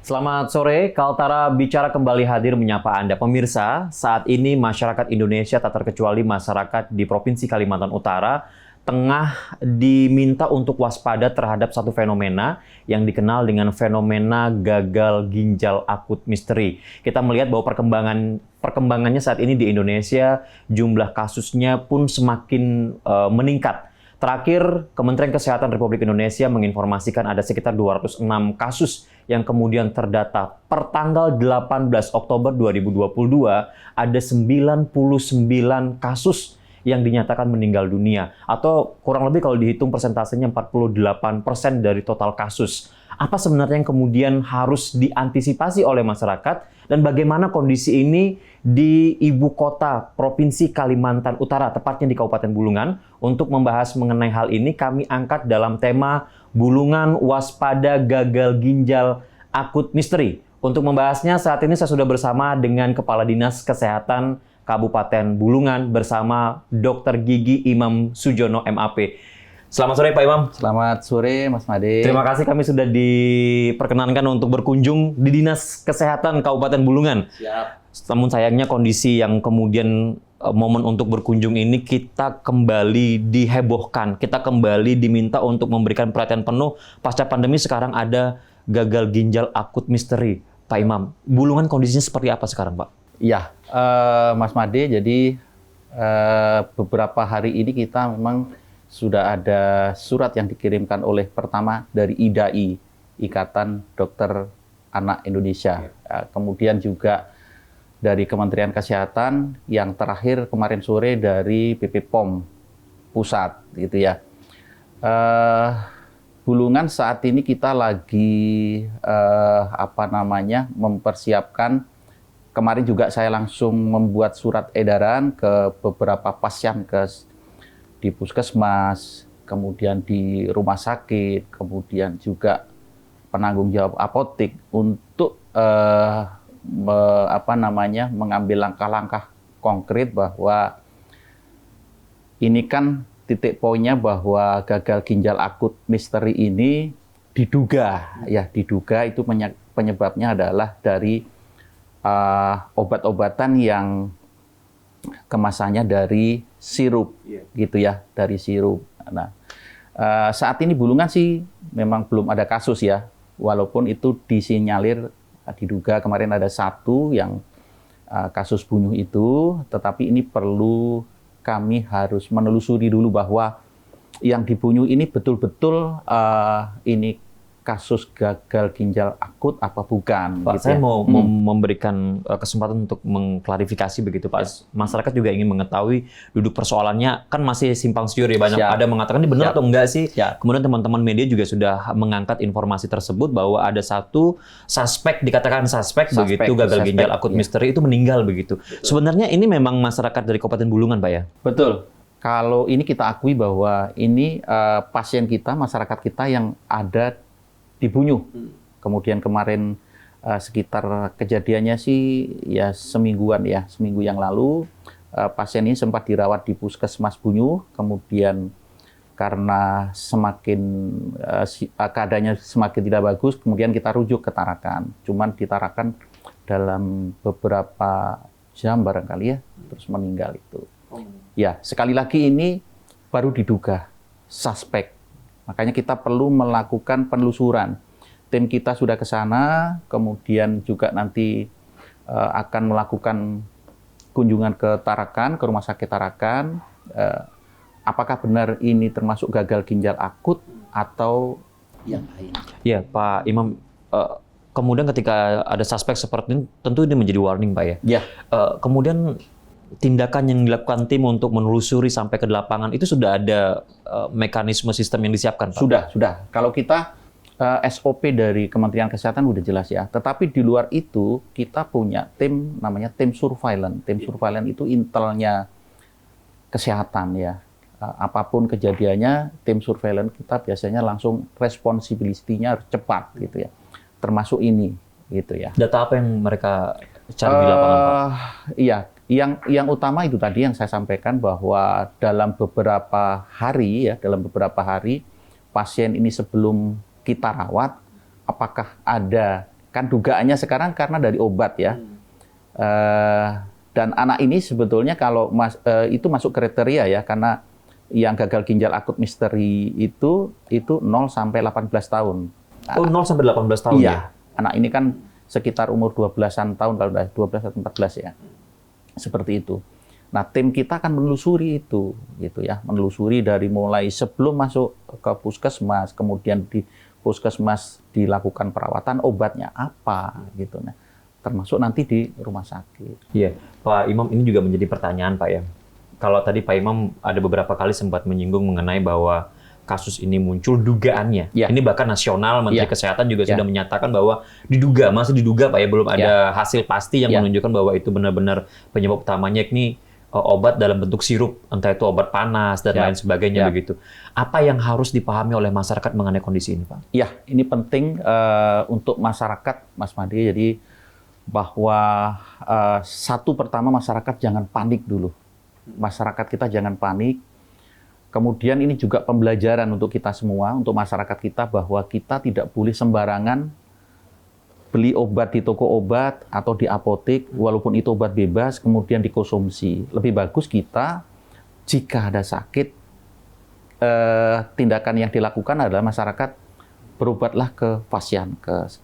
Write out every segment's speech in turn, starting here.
Selamat sore, Kaltara Bicara kembali hadir menyapa Anda. Pemirsa, saat ini masyarakat Indonesia tak terkecuali masyarakat di Provinsi Kalimantan Utara tengah diminta untuk waspada terhadap satu fenomena yang dikenal dengan fenomena gagal ginjal akut misteri. Kita melihat bahwa perkembangannya saat ini di Indonesia, jumlah kasusnya pun semakin meningkat. Terakhir, Kementerian Kesehatan Republik Indonesia menginformasikan ada sekitar 206 kasus yang kemudian terdata. Per tanggal 18 Oktober 2022, ada 99 kasus yang dinyatakan meninggal dunia. Atau kurang lebih kalau dihitung persentasenya 48% dari total kasus. Apa sebenarnya yang kemudian harus diantisipasi oleh masyarakat dan bagaimana kondisi ini di ibu kota Provinsi Kalimantan Utara, tepatnya di Kabupaten Bulungan. Untuk membahas mengenai hal ini, kami angkat dalam tema Bulungan Waspada Gagal Ginjal Akut Misteri. Untuk membahasnya, saat ini saya sudah bersama dengan Kepala Dinas Kesehatan Kabupaten Bulungan bersama Dr. Gigi Imam Sujono, MAP. Selamat sore Pak Imam. Selamat sore Mas Made. Terima kasih kami sudah diperkenankan untuk berkunjung di Dinas Kesehatan Kabupaten Bulungan. Siap. Namun sayangnya kondisi yang kemudian momen untuk berkunjung ini kita kembali dihebohkan. Kita kembali diminta untuk memberikan perhatian penuh pasca pandemi. Sekarang ada gagal ginjal akut misteri. Pak Imam, Bulungan kondisinya seperti apa sekarang Pak? Ya, Mas Made, jadi beberapa hari ini kita memang sudah ada surat yang dikirimkan oleh pertama dari IDAI, Ikatan Dokter Anak Indonesia. Kemudian juga dari Kementerian Kesehatan, yang terakhir kemarin sore dari BP POM Pusat, gitu ya. Bulungan saat ini kita lagi mempersiapkan. Kemarin juga saya langsung membuat surat edaran ke beberapa pasyankes di puskesmas, kemudian di rumah sakit, kemudian juga penanggung jawab apotek untuk mengambil langkah-langkah konkret bahwa ini kan titik poinnya bahwa gagal ginjal akut misteri ini diduga itu penyebabnya adalah dari obat-obatan yang kemasannya dari sirup, gitu ya, dari sirup. Nah, saat ini Bulungan sih memang belum ada kasus ya, walaupun itu disinyalir diduga kemarin ada satu yang kasus bunuh itu, tetapi ini perlu kami harus menelusuri dulu bahwa yang dibunuh ini betul-betul ini kasus gagal ginjal akut apa bukan. Pak, gitu saya ya. mau memberikan kesempatan untuk mengklarifikasi begitu Pak. Ya. Masyarakat juga ingin mengetahui duduk persoalannya, kan masih simpang siur ya, banyak ada mengatakan ini benar atau enggak sih. Kemudian teman-teman media juga sudah mengangkat informasi tersebut bahwa ada satu suspek, dikatakan suspek begitu gagal ginjal akut misteri itu meninggal begitu. Betul. Sebenarnya ini memang masyarakat dari Kabupaten Bulungan Pak ya? Betul. Kalau ini kita akui bahwa ini pasien kita, masyarakat kita yang ada dibunuh. Kemudian kemarin sekitar kejadiannya sih ya seminggu yang lalu pasien ini sempat dirawat di puskesmas Bunyuh, kemudian karena keadaannya semakin tidak bagus, kemudian kita rujuk ke Tarakan. Cuman di Tarakan dalam beberapa jam barangkali ya, terus meninggal itu. Ya, sekali lagi ini baru diduga suspek. Makanya kita perlu melakukan penelusuran. Tim kita sudah ke sana, kemudian juga nanti akan melakukan kunjungan ke Tarakan, ke rumah sakit Tarakan. Apakah benar ini termasuk gagal ginjal akut atau yang lain? Ya, Pak Imam. Kemudian ketika ada suspek seperti ini, tentu ini menjadi warning, Pak ya. Ya. Kemudian tindakan yang dilakukan tim untuk menelusuri sampai ke lapangan itu sudah ada mekanisme sistem yang disiapkan, Pak? Sudah. Kalau kita SOP dari Kementerian Kesehatan udah jelas ya. Tetapi di luar itu kita punya tim namanya tim surveillance. Tim surveillance itu intelnya kesehatan ya. Apapun kejadiannya, tim surveillance kita biasanya langsung responsibility-nya harus cepat gitu ya. Termasuk ini gitu ya. Data apa yang mereka cari di lapangan, Pak? Iya. Yang utama itu tadi yang saya sampaikan bahwa dalam beberapa hari pasien ini sebelum kita rawat, apakah ada Kan dugaannya sekarang karena dari obat ya. Dan anak ini sebetulnya kalau itu masuk kriteria ya, karena yang gagal ginjal akut misteri itu 0 sampai 18 tahun. Oh, 0 sampai 18 tahun iya, ya? Anak ini kan sekitar umur 12-an tahun, kalau 12 atau 14 ya. Seperti itu. Nah, tim kita akan menelusuri itu, gitu ya. Menelusuri dari mulai sebelum masuk ke puskesmas, kemudian di puskesmas dilakukan perawatan, obatnya apa, gitu. Nah, termasuk nanti di rumah sakit. Iya, Pak Imam, ini juga menjadi pertanyaan, Pak ya. Kalau tadi Pak Imam ada beberapa kali sempat menyinggung mengenai bahwa kasus ini muncul dugaannya. Ya. Ini bahkan nasional, Menteri Ya. Kesehatan juga Ya. sudah menyatakan bahwa masih diduga Pak ya, belum ada hasil pasti yang Ya. menunjukkan bahwa itu benar-benar penyebab utamanya ini obat dalam bentuk sirup, entah itu obat panas dan Ya. lain sebagainya Ya. begitu. Apa yang harus dipahami oleh masyarakat mengenai kondisi ini, Pak? Ya, ini penting untuk masyarakat, Mas Madi. Jadi bahwa satu pertama masyarakat jangan panik dulu. Masyarakat kita jangan panik. Kemudian ini juga pembelajaran untuk kita semua, untuk masyarakat kita, bahwa kita tidak boleh sembarangan beli obat di toko obat atau di apotek, walaupun itu obat bebas, kemudian dikonsumsi. Lebih bagus kita, jika ada sakit, tindakan yang dilakukan adalah masyarakat berobatlah ke Fasiankes,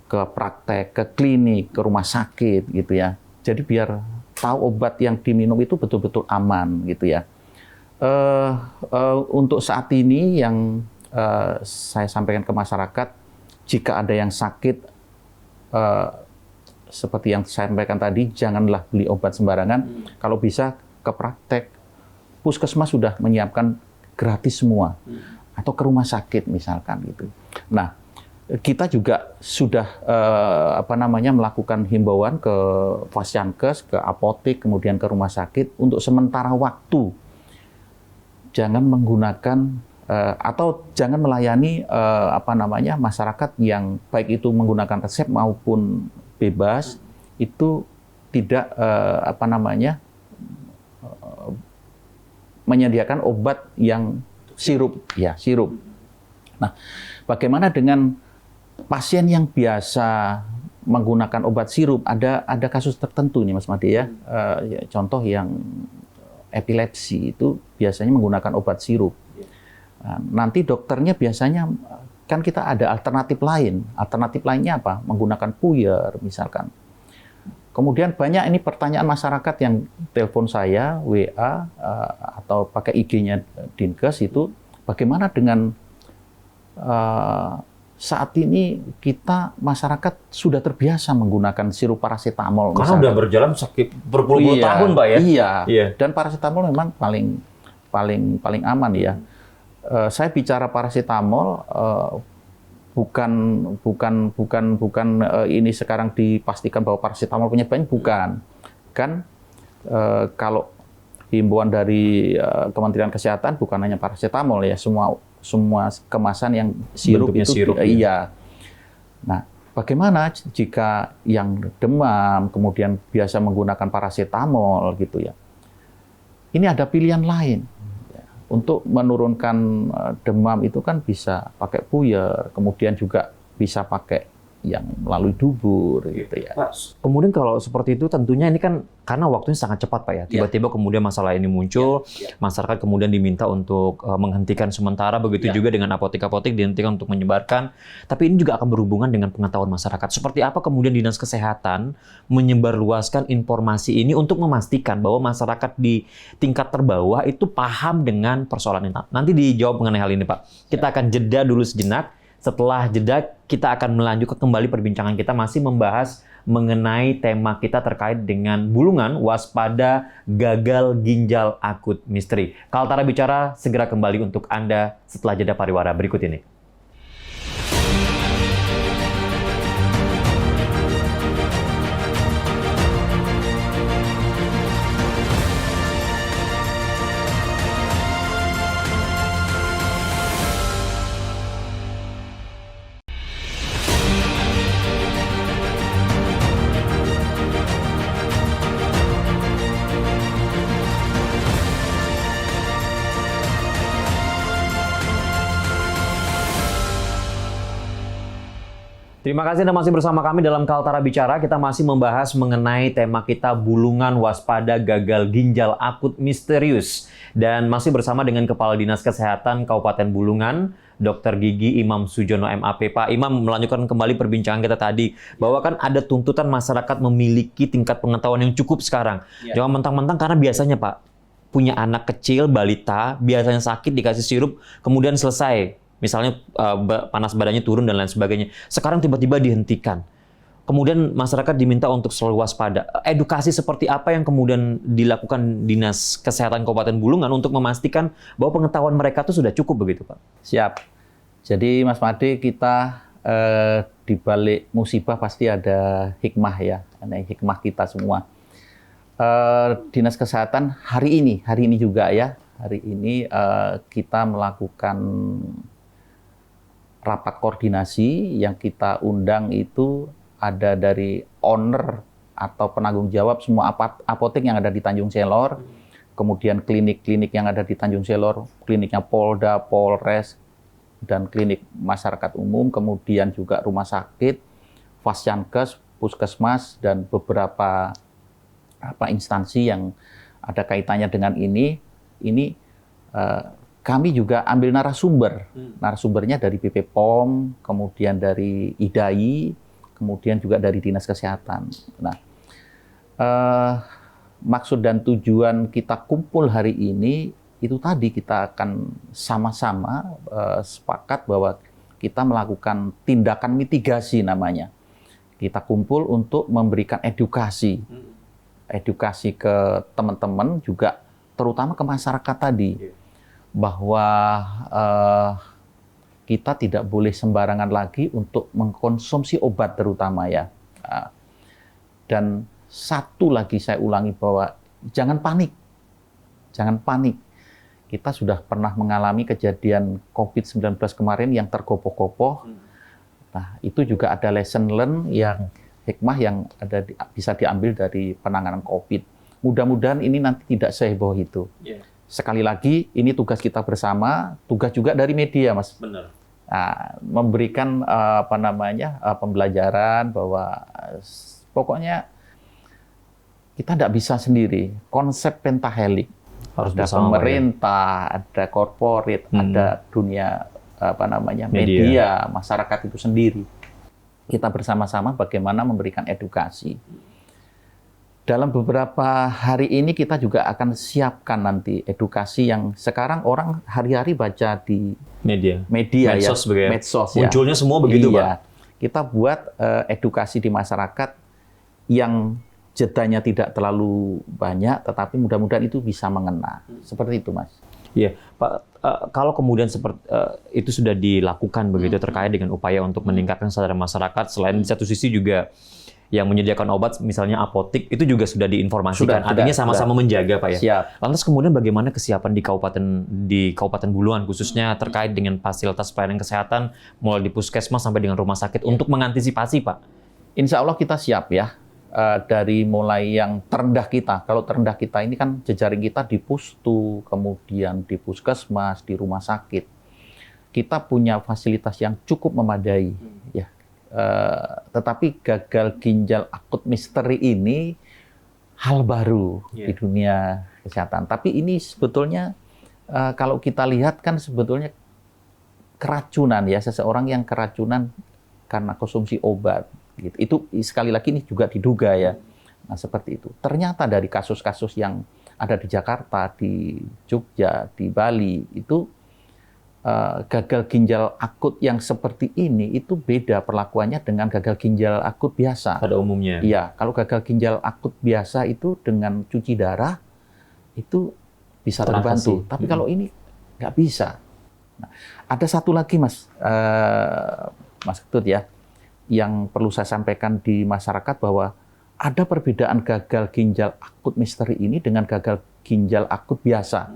ke praktek, ke klinik, ke rumah sakit, gitu ya. Jadi biar tahu obat yang diminum itu betul-betul aman, gitu ya. Untuk saat ini yang saya sampaikan ke masyarakat, jika ada yang sakit, seperti yang saya sampaikan tadi, janganlah beli obat sembarangan. Kalau bisa ke praktek, puskesmas sudah menyiapkan gratis semua, atau ke rumah sakit misalkan gitu. Nah, kita juga sudah melakukan himbauan ke Fasiankes, ke apotek, kemudian ke rumah sakit untuk sementara waktu. Jangan menggunakan atau jangan melayani masyarakat yang baik itu menggunakan resep maupun bebas, itu tidak menyediakan obat yang sirup, ya sirup. Nah, bagaimana dengan pasien yang biasa menggunakan obat sirup? Ada kasus tertentu nih, Mas Made ya. Contoh yang epilepsi itu biasanya menggunakan obat sirup. Nah, nanti dokternya biasanya kan kita ada alternatif lain. Alternatif lainnya apa? Menggunakan puyer misalkan. Kemudian banyak ini pertanyaan masyarakat yang telepon saya, WA, atau pakai IG-nya Dinkes itu, bagaimana dengan saat ini kita masyarakat sudah terbiasa menggunakan sirup paracetamol. Karena udah berjalan sakit berpuluh-puluh tahun, Pak ya. Iya. Dan paracetamol memang paling aman ya. Saya bicara paracetamol bukan ini sekarang dipastikan bahwa paracetamol penyebabnya, bukan. Kan kalau himbauan dari Kementerian Kesehatan bukan hanya paracetamol ya, semua kemasan yang sirup bentuknya itu sirup, iya. Nah, bagaimana jika yang demam kemudian biasa menggunakan paracetamol gitu ya? Ini ada pilihan lain. Untuk menurunkan demam itu kan bisa pakai puyer, kemudian juga bisa pakai yang melalui dubur gitu ya. Pak, kemudian kalau seperti itu tentunya ini kan karena waktunya sangat cepat, Pak ya. Tiba-tiba kemudian masalah ini muncul, masyarakat kemudian diminta untuk menghentikan sementara, begitu juga dengan apotek-apotek dihentikan untuk menyebarkan. Tapi ini juga akan berhubungan dengan pengetahuan masyarakat. Seperti apa kemudian Dinas Kesehatan menyebarluaskan informasi ini untuk memastikan bahwa masyarakat di tingkat terbawah itu paham dengan persoalan ini. Nanti dijawab mengenai hal ini, Pak. Kita akan jeda dulu sejenak. Setelah jeda, kita akan melanjutkan kembali perbincangan kita masih membahas mengenai tema kita terkait dengan bulungan waspada gagal ginjal akut misteri. Kaltara Bicara segera kembali untuk Anda setelah jeda pariwara berikut ini. Terima kasih Anda masih bersama kami dalam Kaltara Bicara. Kita masih membahas mengenai tema kita bulungan waspada gagal ginjal akut misterius. Dan masih bersama dengan Kepala Dinas Kesehatan Kabupaten Bulungan, Dr. Gigi Imam Sujono MAP. Pak Imam, melanjutkan kembali perbincangan kita tadi, bahwa kan ada tuntutan masyarakat memiliki tingkat pengetahuan yang cukup sekarang. Jangan mentang-mentang karena biasanya Pak, punya anak kecil, balita, biasanya sakit, dikasih sirup, kemudian selesai. Misalnya panas badannya turun dan lain sebagainya. Sekarang tiba-tiba dihentikan. Kemudian masyarakat diminta untuk selalu waspada. Edukasi seperti apa yang kemudian dilakukan Dinas Kesehatan Kabupaten Bulungan untuk memastikan bahwa pengetahuan mereka itu sudah cukup begitu, Pak? Siap. Jadi Mas Made, kita di balik musibah pasti ada hikmah ya. Ada hikmah kita semua. Dinas Kesehatan hari ini juga ya. Hari ini kita melakukan rapat koordinasi yang kita undang itu ada dari owner atau penanggung jawab semua apotek yang ada di Tanjung Selor, kemudian klinik-klinik yang ada di Tanjung Selor, kliniknya Polda, Polres, dan klinik masyarakat umum, kemudian juga rumah sakit, Fasyankes, Puskesmas, dan beberapa instansi yang ada kaitannya dengan ini kami juga ambil narasumber. Narasumbernya dari BP POM, kemudian dari IDAI, kemudian juga dari Dinas Kesehatan. Nah, maksud dan tujuan kita kumpul hari ini, itu tadi kita akan sama-sama sepakat bahwa kita melakukan tindakan mitigasi namanya. Kita kumpul untuk memberikan edukasi. Edukasi ke teman-teman juga, terutama ke masyarakat tadi. Bahwa kita tidak boleh sembarangan lagi untuk mengkonsumsi obat terutama ya. Dan satu lagi saya ulangi bahwa jangan panik. Jangan panik. Kita sudah pernah mengalami kejadian COVID-19 kemarin yang tergopoh-gopoh. Nah, itu juga ada lesson learn yang hikmah yang bisa diambil dari penanganan COVID. Mudah-mudahan ini nanti tidak seheboh itu. Sekali lagi, ini tugas kita bersama, tugas juga dari media, Mas. Benar. Nah, memberikan pembelajaran bahwa pokoknya kita tidak bisa sendiri. Konsep pentahelik, Harus ada bersama, pemerintah, ada korporat, ada dunia media, masyarakat itu sendiri. Kita bersama-sama bagaimana memberikan edukasi. Dalam beberapa hari ini kita juga akan siapkan nanti edukasi yang sekarang orang hari-hari baca di media medsos, ya, medsos ya. Munculnya semua begitu, iya. Pak. Kita buat edukasi di masyarakat yang jedanya tidak terlalu banyak, tetapi mudah-mudahan itu bisa mengena. Seperti itu, Mas. Iya, Pak. Kalau kemudian seperti itu sudah dilakukan begitu terkait dengan upaya untuk meningkatkan kesadaran masyarakat, selain di satu sisi juga yang menyediakan obat, misalnya apotik, itu juga sudah diinformasikan. Artinya sama-sama menjaga, Pak ya. Siap. Lantas kemudian bagaimana kesiapan di Kabupaten Bulungan, khususnya terkait dengan fasilitas pelayanan kesehatan, mulai di puskesmas sampai dengan rumah sakit, untuk mengantisipasi, Pak? Insya Allah kita siap ya. Dari mulai yang terendah kita. Kalau terendah kita ini kan jejaring kita di Pustu, kemudian di puskesmas, di rumah sakit. Kita punya fasilitas yang cukup memadai. Ya. Tetapi gagal ginjal akut misteri ini hal baru di dunia kesehatan. Tapi ini sebetulnya kalau kita lihat kan sebetulnya keracunan ya, seseorang yang keracunan karena konsumsi obat. Gitu. Itu sekali lagi ini juga diduga ya. Nah, seperti itu. Ternyata dari kasus-kasus yang ada di Jakarta, di Jogja, di Bali, itu gagal ginjal akut yang seperti ini itu beda perlakuannya dengan gagal ginjal akut biasa. Pada umumnya. Iya, kalau gagal ginjal akut biasa itu dengan cuci darah itu bisa terbantu. Tapi kalau ini nggak bisa. Nah, ada satu lagi Mas Ketut ya, yang perlu saya sampaikan di masyarakat bahwa ada perbedaan gagal ginjal akut misteri ini dengan gagal ginjal akut biasa.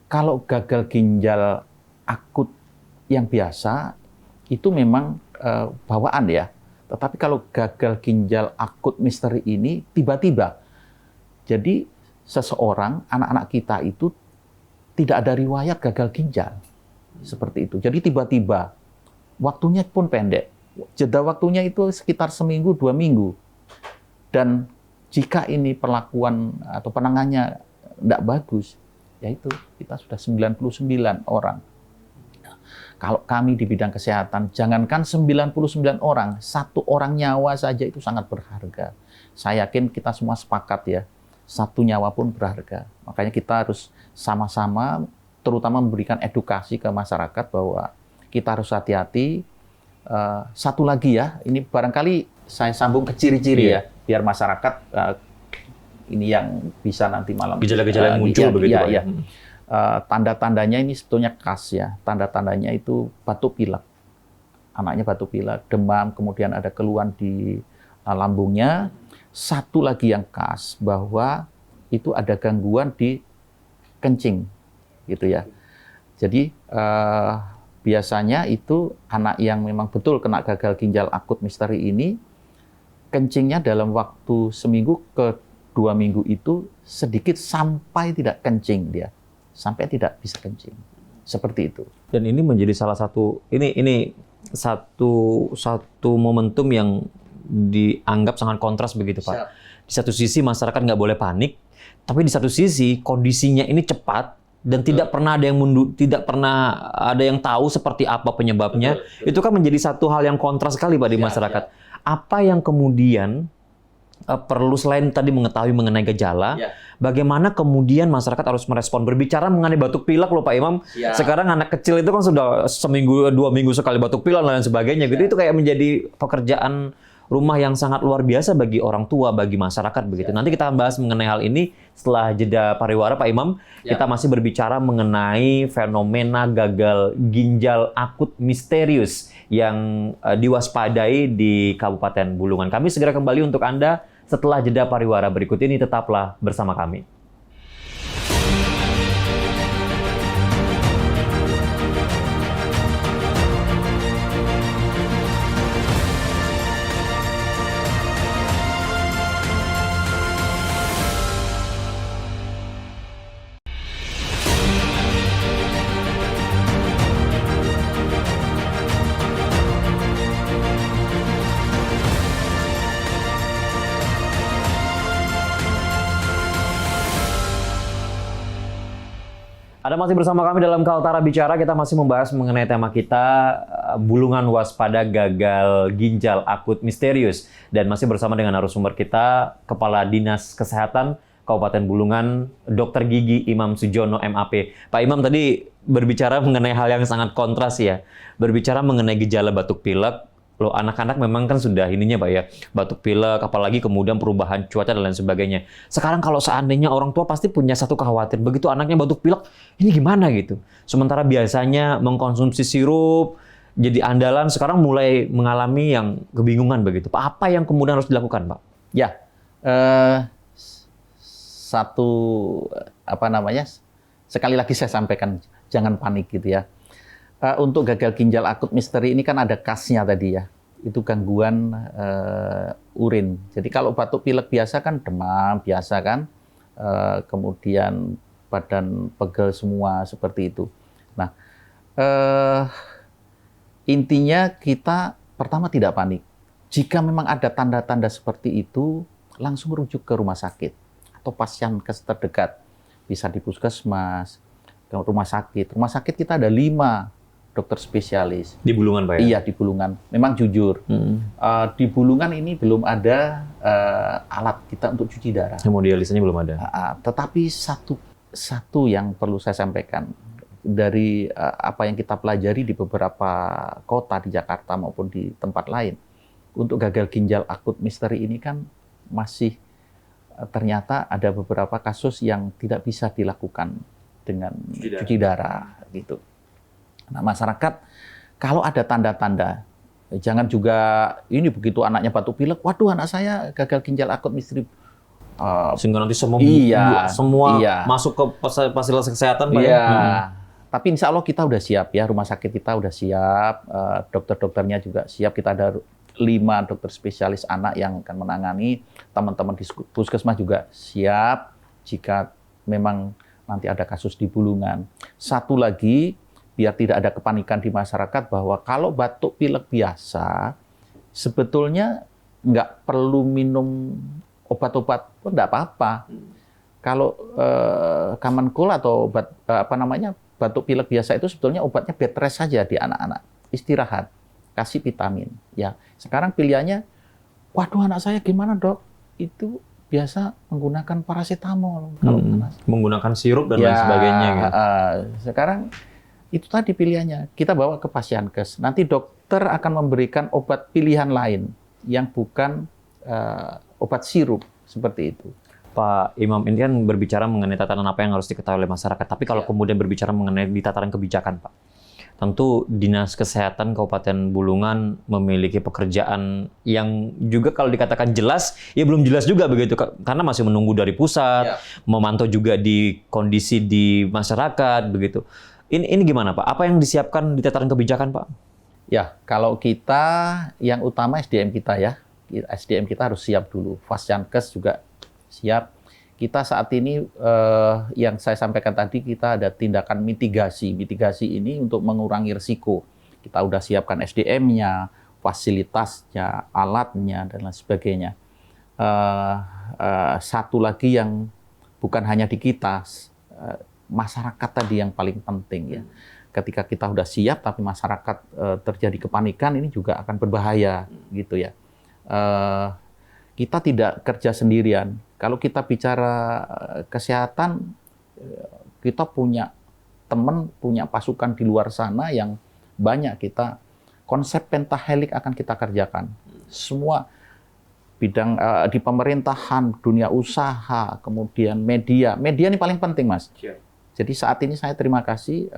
Kalau gagal ginjal akut yang biasa itu memang bawaan ya. Tetapi kalau gagal ginjal akut misteri ini tiba-tiba. Jadi seseorang, anak-anak kita itu tidak ada riwayat gagal ginjal. Seperti itu. Jadi tiba-tiba, waktunya pun pendek. jeda waktunya itu sekitar seminggu, 2 minggu. Dan jika ini perlakuan atau penanganannya tidak bagus, yaitu kita sudah 99 orang. Kalau kami di bidang kesehatan, jangankan 99 orang, 1 orang nyawa saja itu sangat berharga. Saya yakin kita semua sepakat ya, 1 nyawa pun berharga. Makanya kita harus sama-sama, terutama memberikan edukasi ke masyarakat bahwa kita harus hati-hati. Satu lagi ya, ini barangkali saya sambung ke ciri-ciri ya, biar masyarakat ini yang bisa nanti malam. Gejala-gejala yang muncul begitu Pak. Ya. Tanda-tandanya ini sebetulnya khas ya. Tanda-tandanya itu batuk pilek. Anaknya batuk pilek, demam, kemudian ada keluhan di lambungnya. Satu lagi yang khas bahwa itu ada gangguan di kencing, gitu ya. Jadi biasanya itu anak yang memang betul kena gagal ginjal akut misteri ini, kencingnya dalam waktu seminggu ke 2 minggu itu sedikit sampai tidak kencing dia. Sampai tidak bisa kencing. Seperti itu. Dan ini menjadi salah satu ini satu momentum yang dianggap sangat kontras begitu Pak. Siap. Di satu sisi masyarakat nggak boleh panik, tapi di satu sisi kondisinya ini cepat dan tidak pernah ada yang tidak pernah ada yang tahu seperti apa penyebabnya. Betul. Itu kan menjadi satu hal yang kontras sekali Pak di masyarakat. Apa yang kemudian perlu selain tadi mengetahui mengenai gejala, bagaimana kemudian masyarakat harus merespon? Berbicara mengenai batuk pilek loh Pak Imam, sekarang anak kecil itu kan sudah seminggu 2 minggu sekali batuk pilek dan lain sebagainya. Gitu itu kayak menjadi pekerjaan rumah yang sangat luar biasa bagi orang tua, bagi masyarakat begitu. Nanti kita bahas mengenai hal ini setelah jeda pariwara Pak Imam. Kita masih berbicara mengenai fenomena gagal ginjal akut misterius yang diwaspadai di Kabupaten Bulungan. Kami segera kembali untuk Anda setelah jeda pariwara berikut ini. Tetaplah bersama kami. Anda masih bersama kami dalam Kaltara Bicara. Kita masih membahas mengenai tema kita, Bulungan waspada gagal ginjal akut misterius. Dan masih bersama dengan narasumber kita, Kepala Dinas Kesehatan Kabupaten Bulungan, Dr. Gigi Imam Sujono, MAP. Pak Imam tadi berbicara mengenai hal yang sangat kontras ya. Berbicara mengenai gejala batuk pilek. Loh, anak-anak memang kan sudah ininya Pak ya, batuk pilek, apalagi kemudian perubahan cuaca dan lain sebagainya. Sekarang kalau seandainya orang tua pasti punya satu kekhawatiran, begitu anaknya batuk pilek, ini gimana gitu. Sementara biasanya mengkonsumsi sirup, jadi andalan, sekarang mulai mengalami yang kebingungan begitu. Pak, apa yang kemudian harus dilakukan Pak? Ya, sekali lagi saya sampaikan, jangan panik gitu ya. Untuk gagal ginjal akut misteri ini kan ada khasnya tadi ya, itu gangguan urin. Jadi kalau batuk pilek biasa kan demam biasa kan, kemudian badan pegel semua seperti itu. Nah, intinya kita pertama tidak panik. Jika memang ada tanda-tanda seperti itu, langsung rujuk ke rumah sakit atau pasienkes terdekat. Bisa di puskesmas, ke rumah sakit. Rumah sakit kita ada 5 dokter spesialis. Di Bulungan Pak ya? Iya, di Bulungan. Memang jujur, di Bulungan ini belum ada alat kita untuk cuci darah. Hemodialisanya belum ada. Tetapi satu yang perlu saya sampaikan, dari apa yang kita pelajari di beberapa kota di Jakarta maupun di tempat lain, untuk gagal ginjal akut misteri ini kan masih ternyata ada beberapa kasus yang tidak bisa dilakukan dengan cuci darah gitu. Nah, masyarakat kalau ada tanda-tanda, jangan juga ini begitu anaknya batuk pilek, waduh anak saya gagal ginjal akut misteri. Sehingga nanti semua masuk ke fasilitas kesehatan Pak ya? Tapi insya Allah kita udah siap ya, rumah sakit kita udah siap, dokter-dokternya juga siap, kita ada 5 dokter spesialis anak yang akan menangani, teman-teman di puskesmas juga siap jika memang nanti ada kasus di Bulungan. Satu lagi, biar tidak ada kepanikan di masyarakat bahwa kalau batuk pilek biasa, sebetulnya nggak perlu minum obat-obat pun nggak apa-apa. Kalau common cold atau obat batuk pilek biasa itu sebetulnya obatnya bed rest saja di anak-anak, istirahat, kasih vitamin. Ya, sekarang pilihannya, waduh anak saya gimana dok? Itu biasa menggunakan paracetamol kalau panas. Menggunakan sirup dan lain sebagainya. Gitu. Sekarang itu tadi pilihannya. Kita bawa ke Pasienkes. Nanti dokter akan memberikan obat pilihan lain yang bukan obat sirup seperti itu. Pak Imam, ini kan berbicara mengenai tatanan apa yang harus diketahui oleh masyarakat. Tapi kalau kemudian berbicara mengenai di tataran kebijakan, Pak, tentu Dinas Kesehatan Kabupaten Bulungan memiliki pekerjaan yang juga kalau dikatakan jelas, ya belum jelas juga begitu, karena masih menunggu dari pusat, memantau juga di kondisi di masyarakat begitu. Ini gimana, Pak? Apa yang disiapkan di tataran kebijakan, Pak? Ya, kalau kita yang utama SDM kita ya, SDM kita harus siap dulu. Pasienkes juga siap. Kita saat ini yang saya sampaikan tadi, kita ada tindakan mitigasi. Mitigasi ini untuk mengurangi risiko. Kita udah siapkan SDM-nya, fasilitasnya, alatnya, dan lain sebagainya. Satu lagi yang bukan hanya di kita, masyarakat tadi yang paling penting ya. Ketika kita udah siap, tapi masyarakat terjadi kepanikan, ini juga akan berbahaya gitu ya. Kita tidak kerja sendirian. Kalau kita bicara kesehatan, kita punya teman, punya pasukan di luar sana yang banyak. Kita konsep pentahelix akan kita kerjakan. Semua bidang di pemerintahan, dunia usaha, kemudian media. Media ini paling penting, Mas. Jadi saat ini saya terima kasih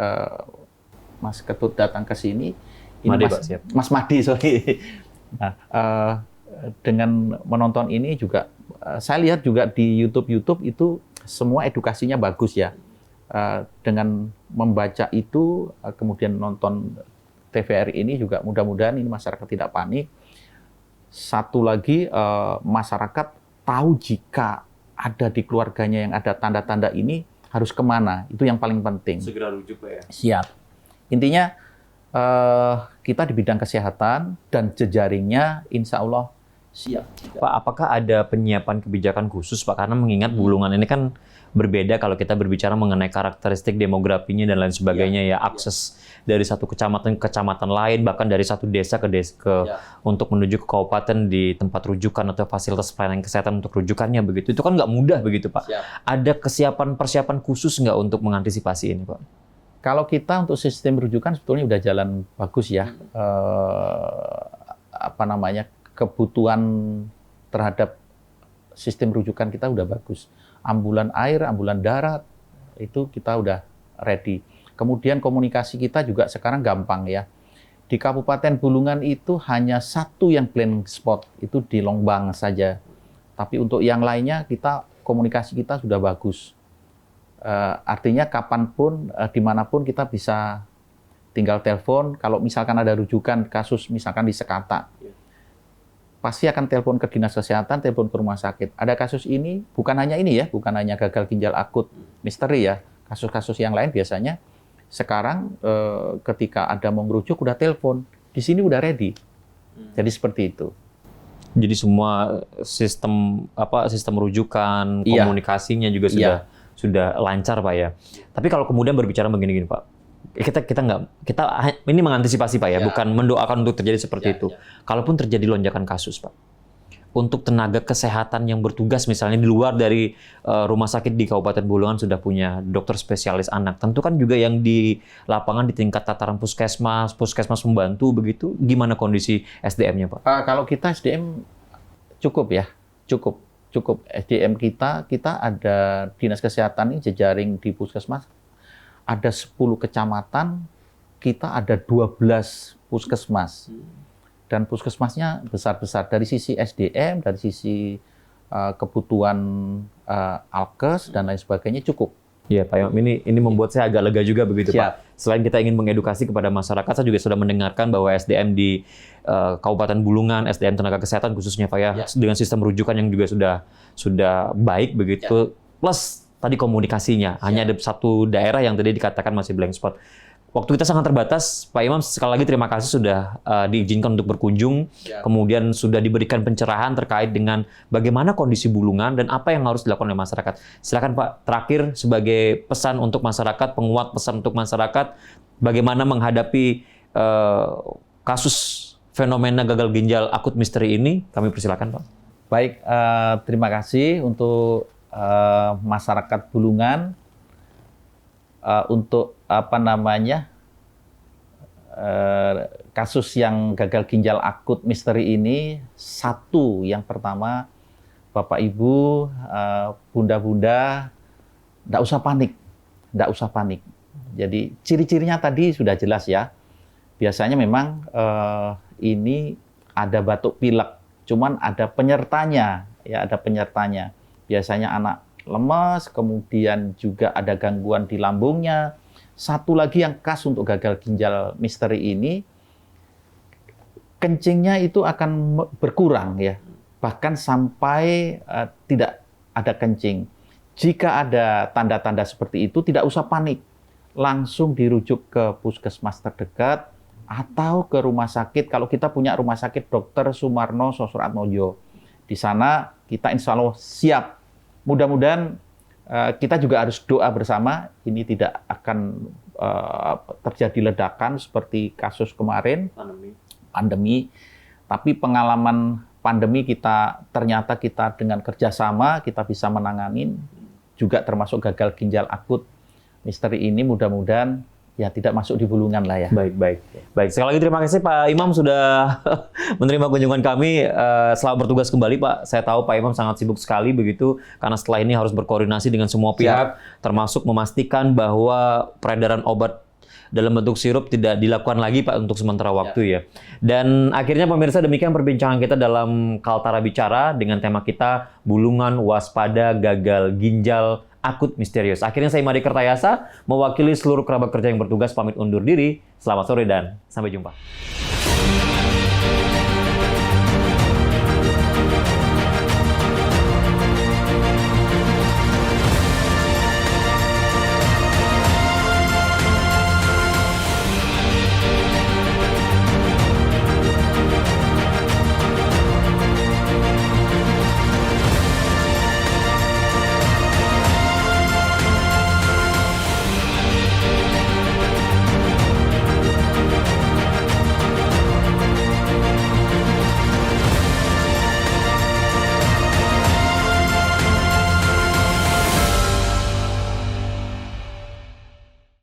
Mas Ketut datang ke sini. Ini Made, Mas, Pak, siap. Mas Madi, sorry. Nah, dengan menonton ini juga saya lihat juga di YouTube itu semua edukasinya bagus ya. Dengan membaca itu kemudian nonton TVRI ini juga mudah-mudahan ini masyarakat tidak panik. Satu lagi masyarakat tahu jika ada di keluarganya yang ada tanda-tanda ini harus kemana. Itu yang paling penting. Segera rujuk, Pak, ya. Siap. Intinya kita di bidang kesehatan dan jejaringnya insya Allah siap. Pak, apakah ada penyiapan kebijakan khusus, Pak? Karena mengingat Bulungan ini kan berbeda kalau kita berbicara mengenai karakteristik demografinya dan lain sebagainya ya, akses dari satu kecamatan ke kecamatan lain, bahkan dari satu desa ke untuk menuju ke kabupaten di tempat rujukan atau fasilitas pelayanan kesehatan untuk rujukannya begitu. Itu kan nggak mudah begitu, Pak. Ada persiapan khusus nggak untuk mengantisipasi ini, Pak? Kalau kita untuk sistem rujukan sebetulnya udah jalan bagus ya. Kebutuhan terhadap sistem rujukan kita udah bagus. Ambulan air, ambulan darat, itu kita udah ready. Kemudian komunikasi kita juga sekarang gampang ya. Di Kabupaten Bulungan itu hanya satu yang blank spot, itu di Longbang saja. Tapi untuk yang lainnya komunikasi kita sudah bagus. Artinya kapanpun, dimanapun kita bisa tinggal telepon. Kalau misalkan ada rujukan kasus misalkan di Sekata, pasti akan telepon ke Dinas Kesehatan, telepon ke rumah sakit. Ada kasus ini, bukan hanya ini ya, bukan hanya gagal ginjal akut misteri ya. Kasus-kasus yang lain biasanya sekarang ketika ada mau ngerujuk udah telepon, di sini udah ready. Jadi seperti itu. Jadi semua sistem rujukan, komunikasinya juga sudah lancar, Pak ya. Tapi kalau kemudian berbicara begini Pak, kita ini mengantisipasi, Pak ya, bukan mendoakan untuk terjadi seperti itu. Kalaupun terjadi lonjakan kasus, Pak, untuk tenaga kesehatan yang bertugas misalnya di luar dari rumah sakit di Kabupaten Bulungan sudah punya dokter spesialis anak, tentu kan juga yang di lapangan di tingkat tataran puskesmas membantu begitu, gimana kondisi SDM-nya, Pak? Kalau kita SDM cukup ya, cukup SDM kita ada Dinas Kesehatan ini jejaring di puskesmas. Ada 10 kecamatan, kita ada 12 puskesmas. Dan puskesmasnya besar-besar. Dari sisi SDM, dari sisi kebutuhan alkes, dan lain sebagainya cukup. Iya, Pak Imam, ini membuat saya agak lega juga begitu, Siap. Pak. Selain kita ingin mengedukasi kepada masyarakat, saya juga sudah mendengarkan bahwa SDM di Kabupaten Bulungan, SDM tenaga kesehatan khususnya, Pak ya, dengan sistem rujukan yang juga sudah baik begitu. Plus tadi komunikasinya, hanya ada satu daerah yang tadi dikatakan masih blank spot. waktu kita sangat terbatas. Pak Imam, sekali lagi terima kasih sudah diizinkan untuk berkunjung. Kemudian sudah diberikan pencerahan terkait dengan bagaimana kondisi Bulungan dan apa yang harus dilakukan oleh masyarakat. Silakan Pak, terakhir sebagai pesan untuk masyarakat, penguat pesan untuk masyarakat, bagaimana menghadapi kasus fenomena gagal ginjal akut misteri ini, kami persilakan Pak. Baik, terima kasih untuk masyarakat Bulungan, untuk kasus yang gagal ginjal akut misteri ini. Satu, yang pertama, Bapak Ibu, Bunda-bunda, nggak usah panik. Jadi ciri-cirinya tadi sudah jelas ya. Biasanya memang ini ada batuk pilek, cuman ada penyertanya, ya ada penyertanya. Biasanya anak lemas, kemudian juga ada gangguan di lambungnya. Satu lagi yang khas untuk gagal ginjal misteri ini, kencingnya itu akan berkurang ya, bahkan sampai tidak ada kencing. Jika ada tanda-tanda seperti itu, tidak usah panik, langsung dirujuk ke puskesmas terdekat atau ke rumah sakit. Kalau kita punya rumah sakit Dr. Sumarno Sosroatmojo, di sana kita insya Allah siap. Mudah-mudahan kita juga harus doa bersama, ini tidak akan terjadi ledakan seperti kasus kemarin, pandemi. Tapi pengalaman pandemi ternyata kita dengan kerjasama, kita bisa menanganin, juga termasuk gagal ginjal akut misteri ini, mudah-mudahan ya tidak masuk di Bulungan lah ya. Baik. Sekali lagi terima kasih Pak Imam sudah menerima kunjungan kami. Selamat bertugas kembali Pak. Saya tahu Pak Imam sangat sibuk sekali begitu, karena setelah ini harus berkoordinasi dengan semua pihak, termasuk memastikan bahwa peredaran obat dalam bentuk sirup tidak dilakukan lagi Pak untuk sementara waktu ya. Dan akhirnya pemirsa, demikian perbincangan kita dalam Kaltara Bicara dengan tema kita Bulungan Waspada Gagal Ginjal Akut Misterius. Akhirnya saya Made Kertayasa mewakili seluruh kerabat kerja yang bertugas pamit undur diri. Selamat sore dan sampai jumpa.